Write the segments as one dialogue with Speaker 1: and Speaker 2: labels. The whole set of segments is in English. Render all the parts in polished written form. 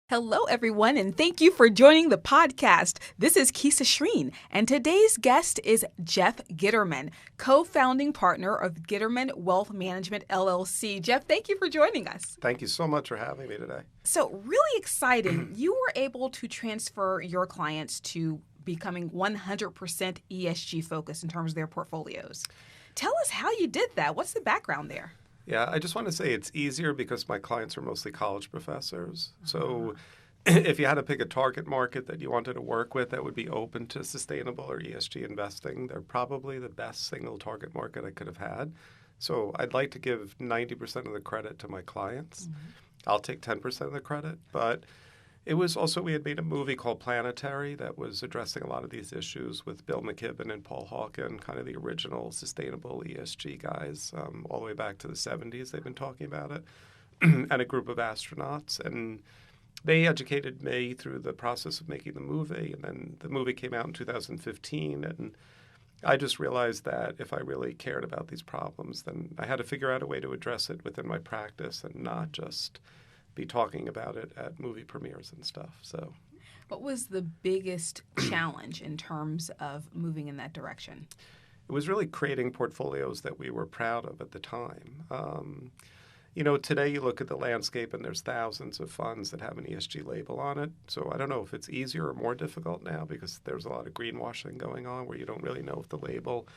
Speaker 1: Hello, everyone, and thank you for joining the podcast. This is Keisha Shreen, and today's guest is Jeff Gitterman, co-founding partner of Gitterman Wealth Management, LLC. Jeff, thank you for joining us.
Speaker 2: Thank you so much for having me today.
Speaker 1: So, really exciting. You were able to transfer your clients to becoming 100% ESG focused in terms of their portfolios. Tell us how you did that. What's the background there?
Speaker 2: Yeah, I just want to say it's easier because my clients are mostly college professors. So if you had to pick a target market that you wanted to work with that would be open to sustainable or ESG investing, they're probably the best single target market I could have had. So I'd like to give 90% of the credit to my clients. I'll take 10% of the credit, but it was also, we had made a movie called Planetary that was addressing a lot of these issues with Bill McKibben and Paul Hawken, kind of the original sustainable ESG guys, all the way back to the 70s. They've been talking about it, and a group of astronauts. And they educated me through the process of making the movie. And then the movie came out in 2015. And I just realized that if I really cared about these problems, then I had to figure out a way to address it within my practice and not just be talking about it at movie premieres and stuff. So,
Speaker 1: what was the biggest challenge in terms of moving in that direction?
Speaker 2: It was really creating portfolios that we were proud of at the time. Today you look at the landscape and there's thousands of funds that have an ESG label on it. So I don't know if it's easier or more difficult now because there's a lot of greenwashing going on where you don't really know if the label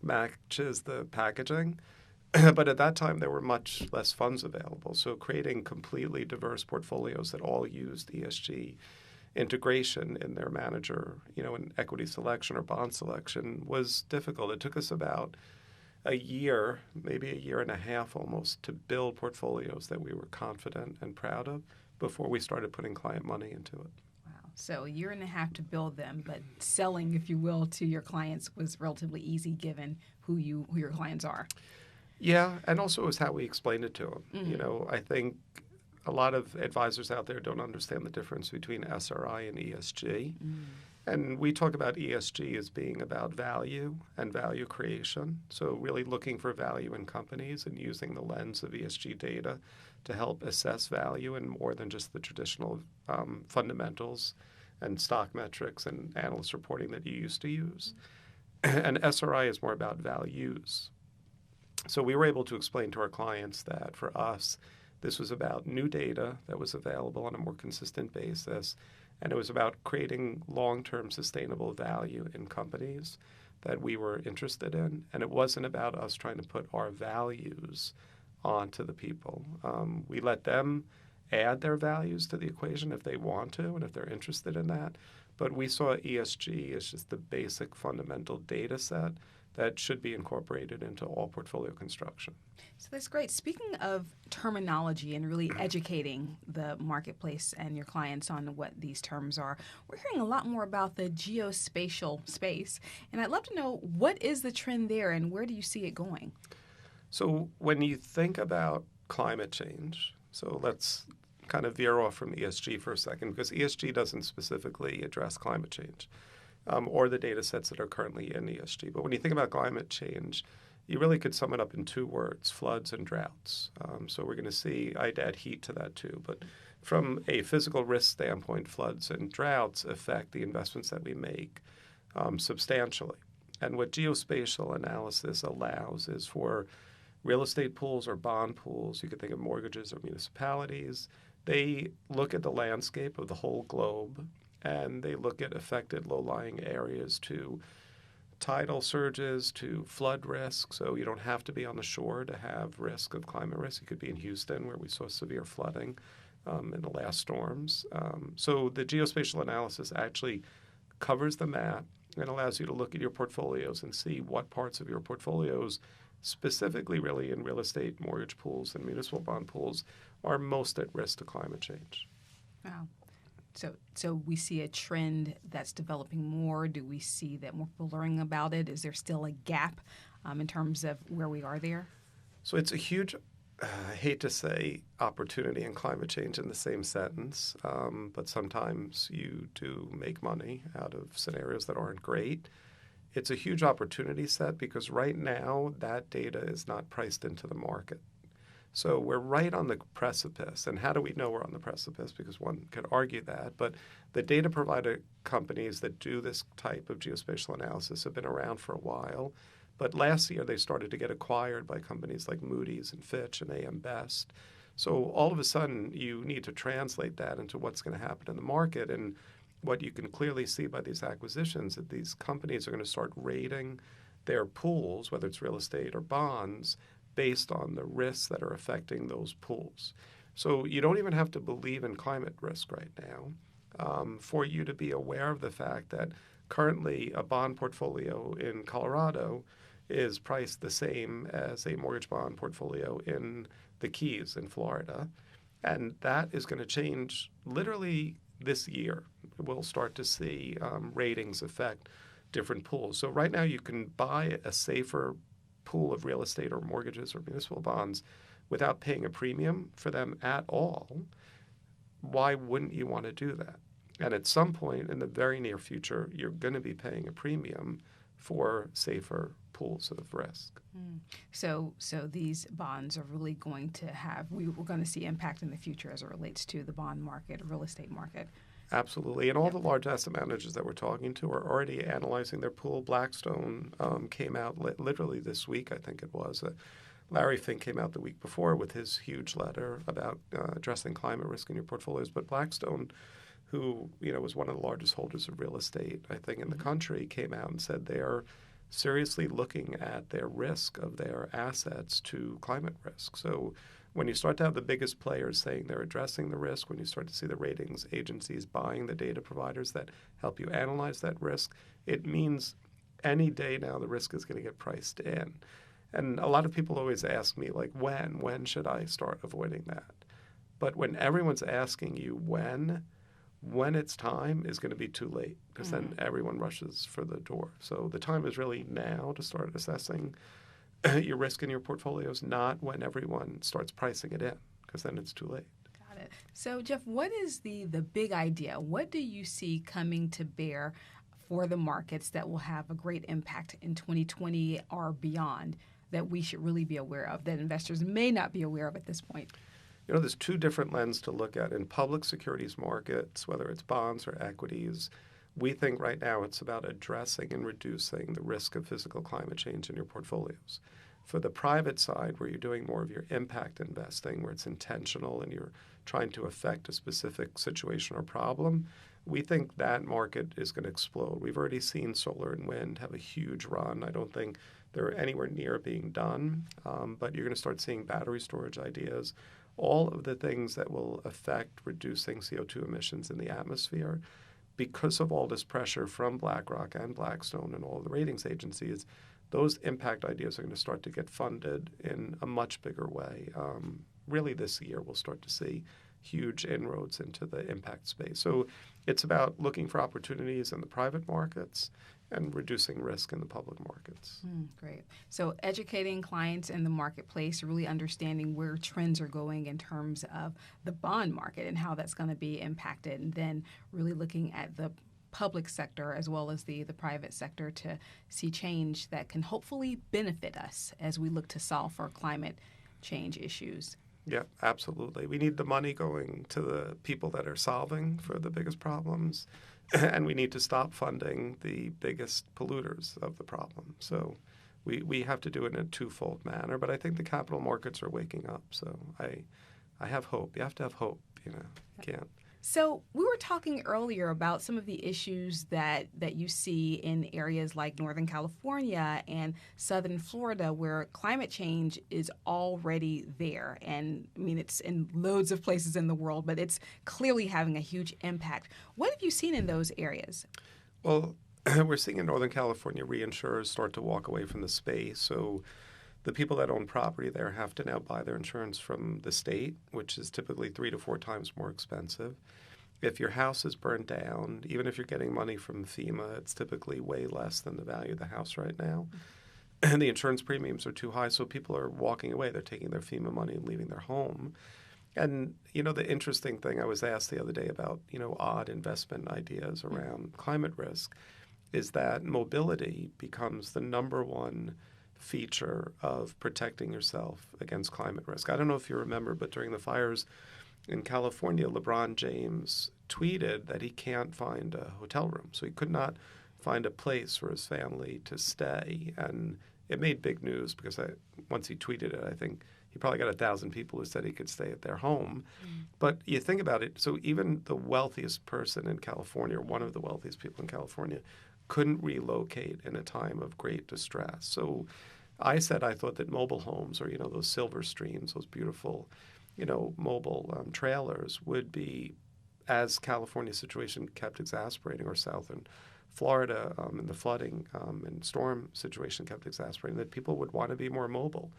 Speaker 2: matches the packaging. But at that time, there were much less funds available. So creating completely diverse portfolios that all used ESG integration in their manager, in equity selection or bond selection was difficult. It took us about a year, maybe a year and a half almost, to build portfolios that we were confident and proud of before we started putting client money into it.
Speaker 1: Wow. So a year and a half to build them, but selling, if you will, to your clients was relatively easy given who your clients are.
Speaker 2: Yeah, and also it was how we explained it to them. I think a lot of advisors out there don't understand the difference between SRI and ESG. And we talk about ESG as being about value and value creation. So really looking for value in companies and using the lens of ESG data to help assess value in more than just the traditional fundamentals and stock metrics and analyst reporting that you used to use. And SRI is more about values. So we were able to explain to our clients that for us, this was about new data that was available on a more consistent basis, and it was about creating long-term sustainable value in companies that we were interested in. And it wasn't about us trying to put our values onto the people. We let them add their values to the equation if they want to and if they're interested in that. But we saw ESG as just the basic fundamental data set that should be incorporated into all portfolio construction.
Speaker 1: So that's great. Speaking of terminology and really educating the marketplace and your clients on what these terms are, we're hearing a lot more about the geospatial space. And I'd love to know, what is the trend there and where do you see it going?
Speaker 2: So when you think about climate change, so let's kind of veer off from ESG for a second, because ESG doesn't specifically address climate change. Or the data sets that are currently in ESG. But when you think about climate change, you really could sum it up in two words: floods and droughts. So we're going to see, I'd add heat to that too, but from a physical risk standpoint, floods and droughts affect the investments that we make substantially. And what geospatial analysis allows is for real estate pools or bond pools, you could think of mortgages or municipalities, they look at the landscape of the whole globe and they look at affected low-lying areas to tidal surges, to flood risk. So you don't have to be on the shore to have risk of climate risk. You could be in Houston where we saw severe flooding in the last storms. So the geospatial analysis actually covers the map and allows you to look at your portfolios and see what parts of your portfolios, specifically really in real estate mortgage pools and municipal bond pools, are most at risk to climate change.
Speaker 1: Wow. So we see a trend that's developing more. Do we see that more people learning about it? Is there still a gap in terms of where we are there?
Speaker 2: So it's a huge, I hate to say opportunity and climate change in the same sentence, but sometimes you do make money out of scenarios that aren't great. It's a huge opportunity set because right now that data is not priced into the market. So we're right on the precipice. And how do we know we're on the precipice? Because one could argue that. But the data provider companies that do this type of geospatial analysis have been around for a while. But last year, they started to get acquired by companies like Moody's and Fitch and AM Best. So all of a sudden, you need to translate that into what's going to happen in the market. And what you can clearly see by these acquisitions, that these companies are going to start rating their pools, whether it's real estate or bonds, based on the risks that are affecting those pools. So you don't even have to believe in climate risk right now for you to be aware of the fact that currently a bond portfolio in Colorado is priced the same as a mortgage bond portfolio in the Keys in Florida. And that is going to change literally this year. We'll start to see ratings affect different pools. So right now you can buy a safer pool of real estate or mortgages or municipal bonds without paying a premium for them at all. Why wouldn't you want to do that? And at some point in the very near future, you're going to be paying a premium for safer pools of risk.
Speaker 1: So these bonds are really going to have, we're going to see impact in the future as it relates to the bond market, real estate market.
Speaker 2: Absolutely. And all the large asset managers that we're talking to are already analyzing their pool. Blackstone came out literally this week, I think it was. Larry Fink came out the week before with his huge letter about addressing climate risk in your portfolios. But Blackstone, who was one of the largest holders of real estate, I think, in the country, came out and said they are seriously looking at their risk of their assets to climate risk. So when you start to have the biggest players saying they're addressing the risk, when you start to see the ratings agencies buying the data providers that help you analyze that risk, it means any day now the risk is going to get priced in. And a lot of people always ask me, like, when should I start avoiding that? But when everyone's asking you when it's time is going to be too late, because then everyone rushes for the door. So the time is really now to start assessing your risk in your portfolios, not when everyone starts pricing it in, because then it's too late.
Speaker 1: Got it. So, Jeff, what is the big idea? What do you see coming to bear for the markets that will have a great impact in 2020 or beyond that we should really be aware of, that investors may not be aware of at this point?
Speaker 2: There's two different lenses to look at. In public securities markets, whether it's bonds or equities, we think right now it's about addressing and reducing the risk of physical climate change in your portfolios. For the private side, where you're doing more of your impact investing, where it's intentional and you're trying to affect a specific situation or problem, we think that market is going to explode. We've already seen solar and wind have a huge run. I don't think they're anywhere near being done, but you're going to start seeing battery storage ideas, all of the things that will affect reducing CO2 emissions in the atmosphere. Because of all this pressure from BlackRock and Blackstone and all the ratings agencies, those impact ideas are going to start to get funded in a much bigger way. Really this year we'll start to see huge inroads into the impact space. So it's about looking for opportunities in the private markets and reducing risk in the public markets.
Speaker 1: Great. So educating clients in the marketplace, really understanding where trends are going in terms of the bond market and how that's going to be impacted, and then really looking at the public sector as well as the private sector to see change that can hopefully benefit us as we look to solve for climate change issues.
Speaker 2: Yeah, absolutely. We need the money going to the people that are solving for the biggest problems, and we need to stop funding the biggest polluters of the problem. So we have to do it in a twofold manner, but I think the capital markets are waking up. So I have hope. You have to have hope, you can't.
Speaker 1: So we were talking earlier about some of the issues that you see in areas like Northern California and Southern Florida, where climate change is already there. And I mean, it's in loads of places in the world, but it's clearly having a huge impact. What have you seen in those areas?
Speaker 2: Well, we're seeing in Northern California reinsurers start to walk away from the space. So the people that own property there have to now buy their insurance from the state, which is typically 3 to 4 times more expensive. If your house is burned down, even if you're getting money from FEMA, it's typically way less than the value of the house right now. And the insurance premiums are too high, so people are walking away. They're taking their FEMA money and leaving their home. And, the interesting thing, I was asked the other day about, odd investment ideas around climate risk, is that mobility becomes the number one feature of protecting yourself against climate risk. I don't know if you remember, but during the fires in California, LeBron James tweeted that he can't find a hotel room. So he could not find a place for his family to stay. And it made big news because once he tweeted it, I think he probably got 1,000 people who said he could stay at their home. But you think about it, so even the wealthiest person in California, or one of the wealthiest people in California, couldn't relocate in a time of great distress. So I said I thought that mobile homes, or those silver streams, those beautiful mobile trailers, would be, as California's situation kept exasperating, or southern Florida and the flooding and storm situation kept exasperating, that people would want to be more mobile.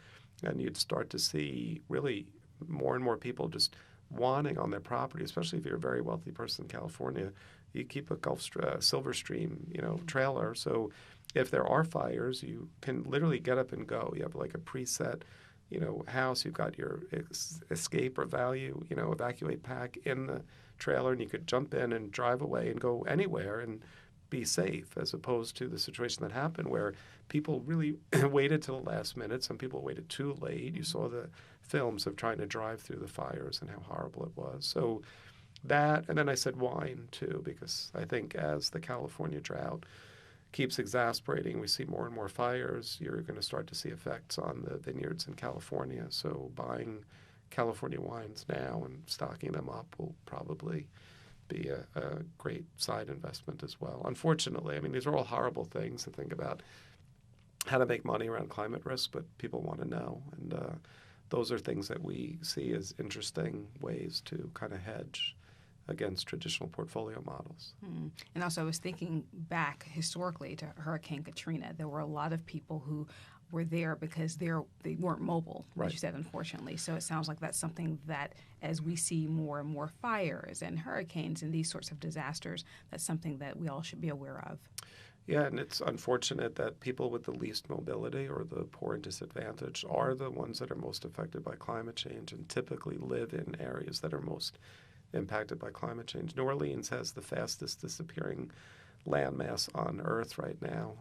Speaker 2: And you'd start to see really more and more people just wanting on their property, especially if you're a very wealthy person in California. You keep a Silverstream, trailer. So if there are fires, you can literally get up and go. You have like a preset, house. You've got your escape or evacuate pack in the trailer, and you could jump in and drive away and go anywhere and be safe, as opposed to the situation that happened where people really waited till the last minute. Some people waited too late. You saw the films of trying to drive through the fires and how horrible it was. So that, and then I said wine too, because I think as the California drought keeps exasperating, we see more and more fires, you're going to start to see effects on the vineyards in California. So buying California wines now and stocking them up will probably be a great side investment as well. Unfortunately, these are all horrible things to think about, how to make money around climate risk, but people want to know. And those are things that we see as interesting ways to kind of hedge against traditional portfolio models.
Speaker 1: And also, I was thinking back historically to Hurricane Katrina. There were a lot of people who were there because they weren't mobile,
Speaker 2: right,
Speaker 1: as you said, unfortunately. So it sounds like that's something that, as we see more and more fires and hurricanes and these sorts of disasters, that's something that we all should be aware of.
Speaker 2: Yeah, and it's unfortunate that people with the least mobility or the poor and disadvantaged are the ones that are most affected by climate change and typically live in areas that are most impacted by climate change. New Orleans has the fastest disappearing landmass on Earth right now.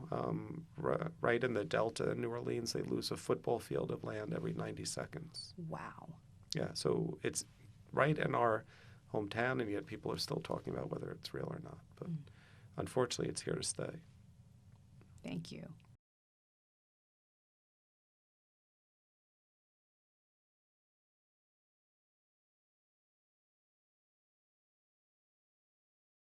Speaker 2: Right in the Delta in New Orleans, they lose a football field of land every 90 seconds.
Speaker 1: Wow.
Speaker 2: Yeah, so it's right in our hometown, and yet people are still talking about whether it's real or not. But unfortunately, it's here to stay.
Speaker 1: Thank you.